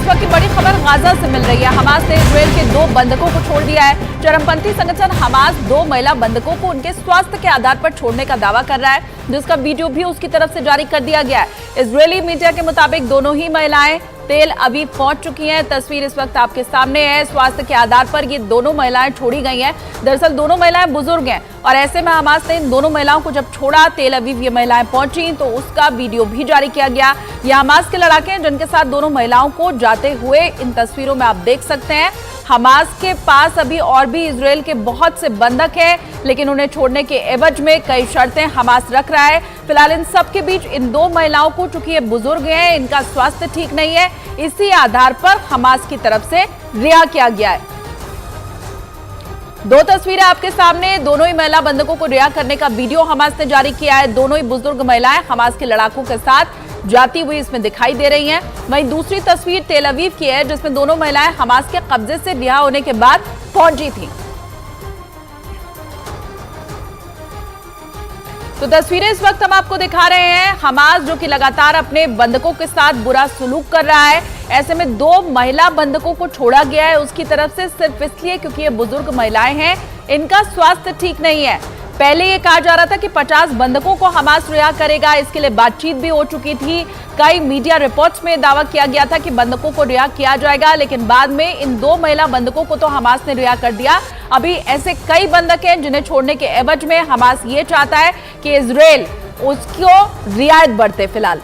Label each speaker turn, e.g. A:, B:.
A: वक्त की बड़ी खबर गाजा से मिल रही है। हमास ने इजरायल के 2 बंधकों को छोड़ दिया है। चरमपंथी संगठन हमास 2 महिला बंधकों को उनके स्वास्थ्य के आधार पर छोड़ने का दावा कर रहा है, जिसका वीडियो भी उसकी तरफ से जारी कर दिया गया है। इजरायली मीडिया के मुताबिक दोनों ही महिलाएं तेल अवीव पहुंच चुकी हैं। तस्वीर इस वक्त आपके सामने है। स्वास्थ्य के आधार पर ये दोनों महिलाएं छोड़ी गई हैं। दरअसल दोनों महिलाएं बुजुर्ग हैं और ऐसे में हमास ने इन दोनों महिलाओं को जब छोड़ा, तेल अवीव ये महिलाएं पहुंची तो उसका वीडियो भी जारी किया गया। ये हमास के लड़ाके हैं जिनके साथ दोनों महिलाओं को जाते हुए इन तस्वीरों में आप देख सकते हैं। हमास के पास अभी और भी इजरायल के बहुत से बंधक हैं, लेकिन उन्हें छोड़ने के एवज में कई शर्तें हमास रख रहा है। फिलहाल इन सब के बीच इन 2 महिलाओं को, चूंकि ये बुजुर्ग हैं, इनका स्वास्थ्य ठीक नहीं है, इसी आधार पर हमास की तरफ से रिहा किया गया है। 2 तस्वीरें आपके सामने, दोनों ही महिला बंधकों को रिहा करने का वीडियो हमास ने जारी किया है। दोनों ही बुजुर्ग महिलाएं हमास के लड़ाकों के साथ जाती हुई इसमें दिखाई दे रही हैं। वहीं दूसरी तस्वीर तेल अवीव की है, जिसमें दोनों महिलाएं हमास के कब्जे से रिहा होने के बाद पहुंची थी। तो तस्वीरें इस वक्त हम आपको दिखा रहे हैं। हमास जो कि लगातार अपने बंधकों के साथ बुरा सलूक कर रहा है, ऐसे में 2 महिला बंधकों को छोड़ा गया है उसकी तरफ से, सिर्फ इसलिए क्योंकि ये बुजुर्ग महिलाएं हैं, इनका स्वास्थ्य ठीक नहीं है। पहले ये कहा जा रहा था कि 50 बंधकों को हमास रिहा करेगा, इसके लिए बातचीत भी हो चुकी थी। कई मीडिया रिपोर्ट्स में दावा किया गया था कि बंधकों को रिहा किया जाएगा, लेकिन बाद में इन 2 महिला बंधकों को तो हमास ने रिहा कर दिया। अभी ऐसे कई बंधक हैं जिन्हें छोड़ने के एवज में हमास ये चाहता है कि इजरायल उसको रियायत बरते। फिलहाल